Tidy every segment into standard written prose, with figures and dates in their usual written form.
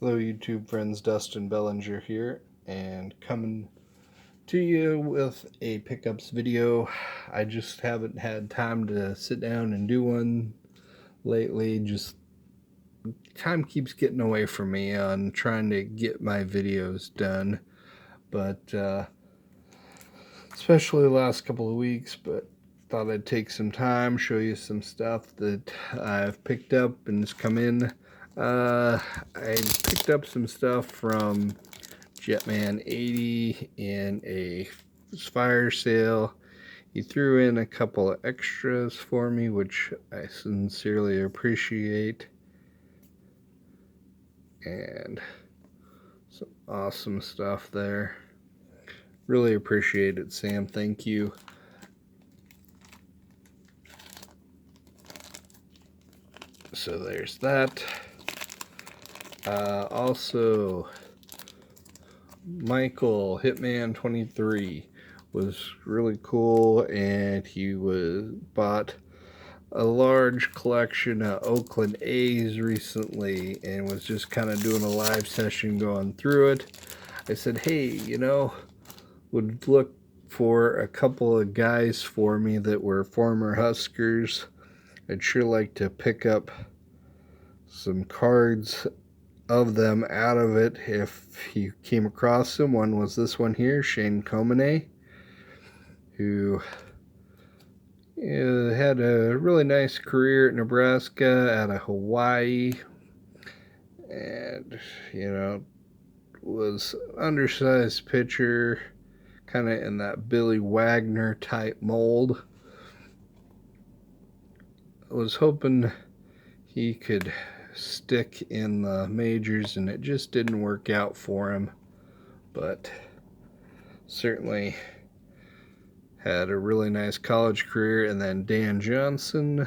Hello YouTube friends, Dustin Bellinger here, and coming to you with a pickups video. I just haven't had time to sit down and do one lately. Just time keeps getting away from me on trying to get my videos done, but especially the last couple of weeks. But thought I'd take some time, show you some stuff that I've picked up and has come in. I picked up some stuff from Jetman 80 in a fire sale. He threw in a couple of extras for me, which I sincerely appreciate. And some awesome stuff there. Really appreciate it, Sam. Thank you. So there's that. Also, Michael Hitman 23 was really cool, and he bought a large collection of Oakland A's recently and was just kind of doing a live session going through it. I said, hey, would look for a couple of guys for me that were former Huskers. I'd sure like to pick up some cards of them out of it if you came across them. One was this one here, Shane Komine, who had a really nice career at Nebraska, out of Hawaii, and was undersized pitcher, kind of in that Billy Wagner type mold. I was hoping he could stick in the majors, and it just didn't work out for him, but certainly had a really nice college career. And then Dan Johnson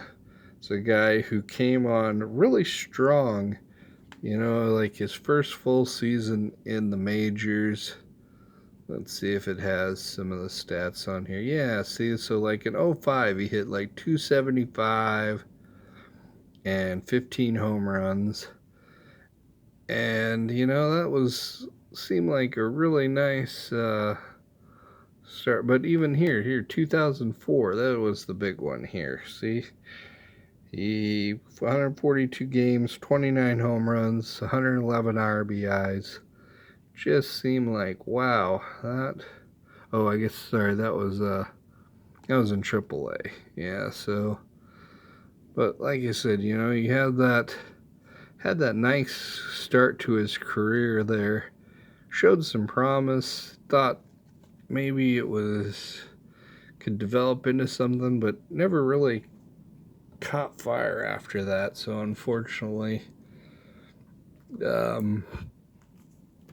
is a guy who came on really strong, like his first full season in the majors. Let's see if it has some of the stats on here. Yeah, see, so like in 05 he hit like 275 and 15 home runs, and that seemed like a really nice start. But even here 2004, that was the big one here. See, he 142 games, 29 home runs, 111 RBIs. Just seemed like, wow, that was in AAA. Yeah, so, but like I said, he had that nice start to his career there. Showed some promise. Thought maybe could develop into something, but never really caught fire after that. So unfortunately,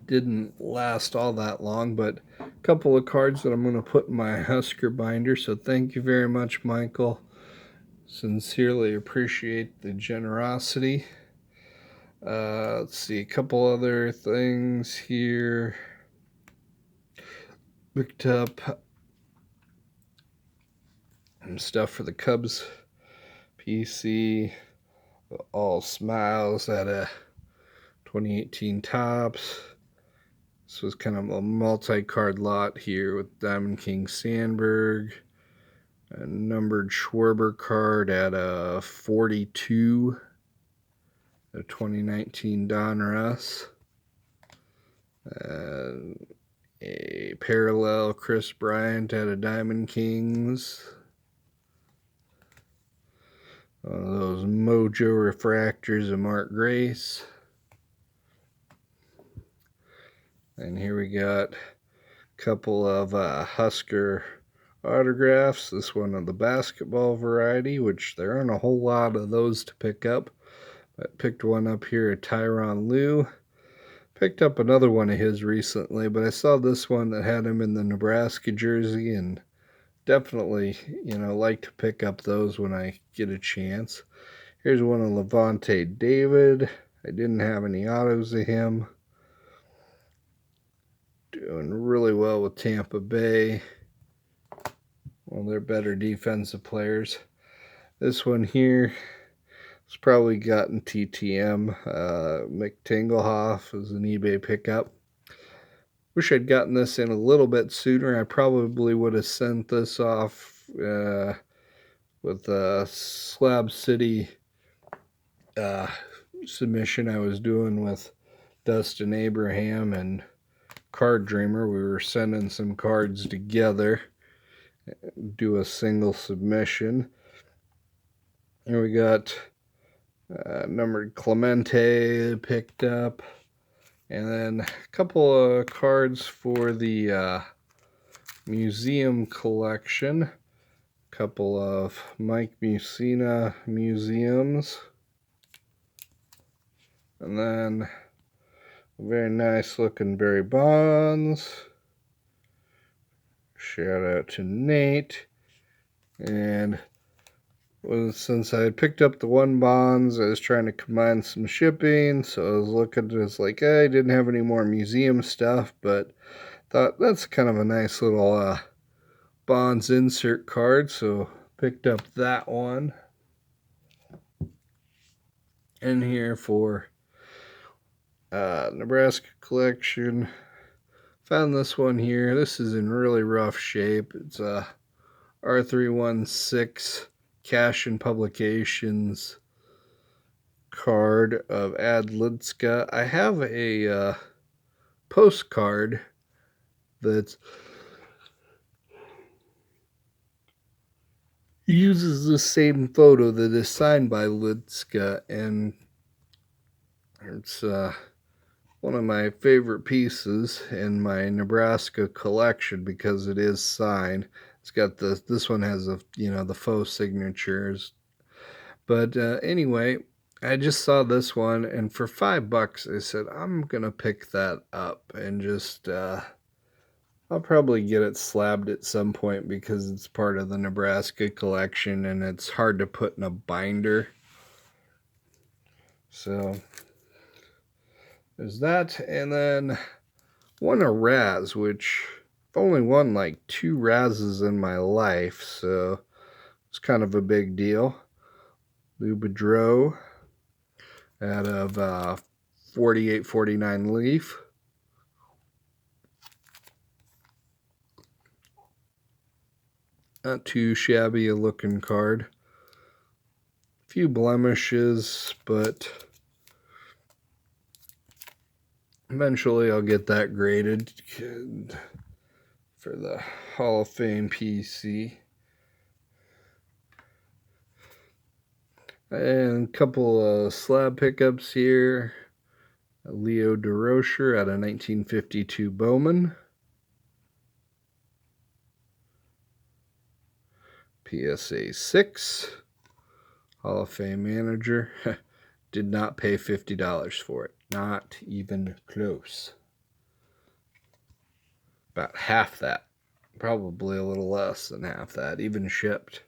didn't last all that long. But a couple of cards that I'm going to put in my Husker binder. So thank you very much, Michael. Sincerely appreciate the generosity. Let's see, a couple other things here. Picked up some stuff for the Cubs PC. All Smiles at a 2018 Topps. This was kind of a multi-card lot here with Diamond King Sandberg. A numbered Schwarber card at a 42. A 2019 Don Russ. A parallel Chris Bryant at a Diamond Kings. One of those Mojo refractors of Mark Grace. And here we got a couple of Husker autographs. This one of the basketball variety, which there aren't a whole lot of those to pick up. But picked one up here at Tyronn Lue. Picked up another one of his recently, but I saw this one that had him in the Nebraska jersey, and definitely, like to pick up those when I get a chance. Here's one of Levante David. I didn't have any autos of him. Doing really well with Tampa Bay. One of their better defensive players. This one here, It's probably gotten TTM. McTinglehoff is an eBay pickup. Wish I'd gotten this in a little bit sooner. I probably would have sent this off with a Slab City uh, submission I was doing with Dustin Abraham and Card Dreamer. We were sending some cards together, do a single submission. And we got numbered Clemente picked up, and then a couple of cards for the museum collection. A couple of Mike Mussina museums, and then a very nice looking Barry Bonds. Shout out to Nate. And since I had picked up the one bonds, I was trying to combine some shipping, so I was looking, just like, I didn't have any more museum stuff, but thought that's kind of a nice little bonds insert card, so picked up that one. And here for Nebraska collection, found this one here. This is in really rough shape. It's a R316 Cash and Publications card of Ad Lidska. I have a postcard that uses the same photo that is signed by Lidska, and it's one of my favorite pieces in my Nebraska collection because it is signed. It's got this one has the faux signatures. But anyway, I just saw this one, and for $5, I said, I'm going to pick that up and just, I'll probably get it slabbed at some point because it's part of the Nebraska collection, and it's hard to put in a binder. So, there's that, and then won a Raz, which I've only won like 2 Razes in my life, so it's kind of a big deal. Lou Boudreau out of 48-49 Leaf. Not too shabby a looking card. A few blemishes, but eventually I'll get that graded for the Hall of Fame PC. And a couple of slab pickups here. Leo DeRocher out of 1952 Bowman. PSA 6. Hall of Fame manager. Did not pay $50 for it. Not even close. About half that. Probably a little less than half that, even shipped.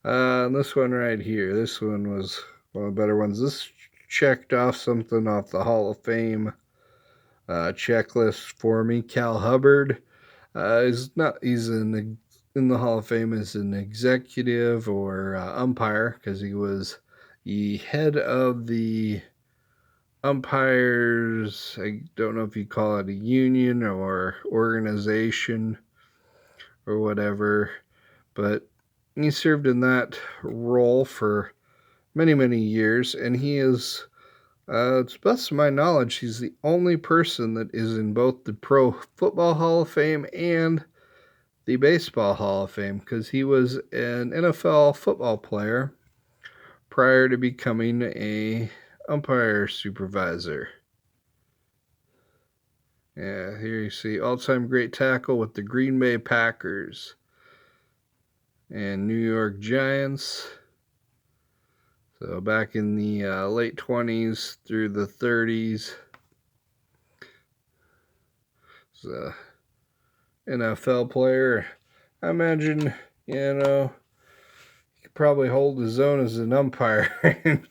This one right here, this one was one of the better ones. This checked off something off the Hall of Fame checklist for me. Cal Hubbard he's in the Hall of Fame as an executive or umpire, because he was the head of the umpires. I don't know if you call it a union or organization or whatever, but he served in that role for many, many years, and he is, to the best of my knowledge, he's the only person that is in both the Pro Football Hall of Fame and the Baseball Hall of Fame, because he was an NFL football player prior to becoming a umpire supervisor. Yeah, here you see all-time great tackle with the Green Bay Packers and New York Giants. So back in the late 20s through the 30s. He's an NFL player. I imagine, he could probably hold his own as an umpire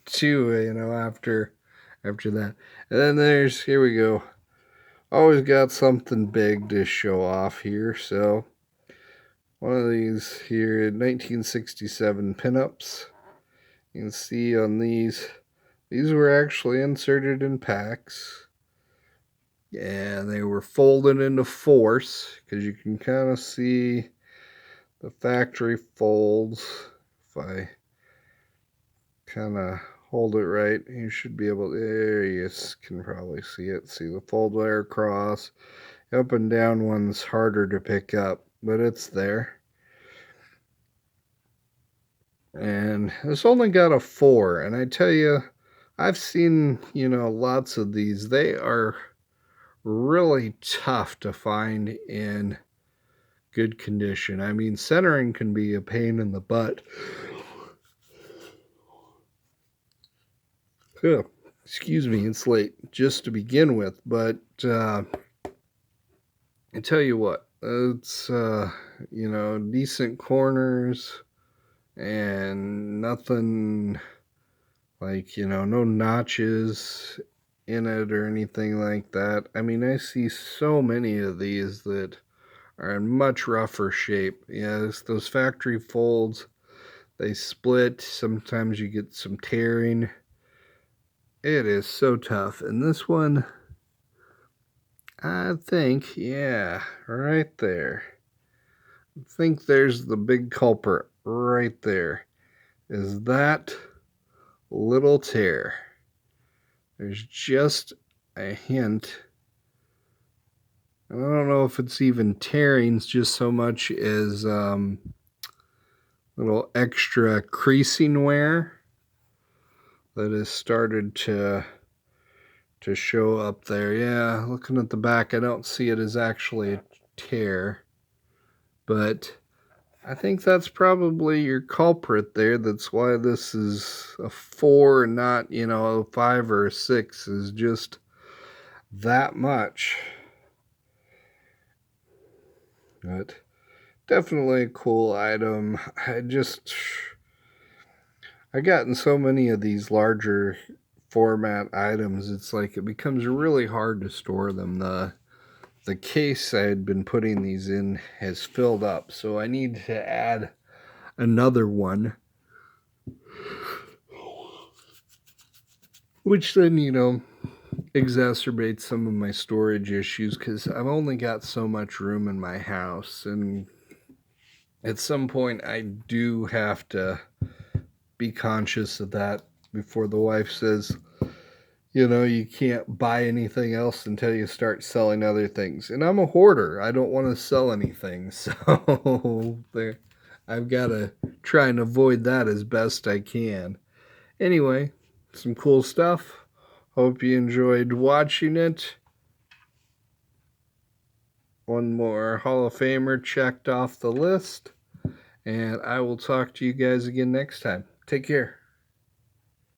too, after that. And then here we go. Always got something big to show off here. So one of these here, 1967 pinups You can see on these were actually inserted in packs. And they were folded into force, because you can kind of see the factory folds. If I kind of hold it right, you should be able to, there you can probably see it. See the fold there across. Up and down one's harder to pick up, but it's there. And this only got a 4, and I tell you, I've seen, lots of these. They are really tough to find in good condition. I mean, centering can be a pain in the butt. Oh, excuse me, it's late just to begin with, but I tell you what, it's decent corners and nothing like, no notches in it or anything like that. I mean, I see so many of these that are in much rougher shape. Yes, those factory folds, they split. Sometimes you get some tearing. It is so tough. And this one, I think, yeah, right there. I think there's the big culprit right there. Is that little tear. There's just a hint. I don't know if it's even tearings just so much as little extra creasing wear that has started to show up there. Yeah, looking at the back, I don't see it as actually a tear, but I think that's probably your culprit there. That's why this is a 4 and not, a 5 or a 6, is just that much. But definitely a cool item. I gotten so many of these larger format items, it's like it becomes really hard to store them. The case I had been putting these in has filled up, so I need to add another one, which then, exacerbates some of my storage issues, because I've only got so much room in my house, and at some point I do have to be conscious of that before the wife says, you can't buy anything else until you start selling other things. And I'm a hoarder. I don't want to sell anything. So I've got to try and avoid that as best I can. Anyway, some cool stuff. Hope you enjoyed watching it. One more Hall of Famer checked off the list. And I will talk to you guys again next time. Take care.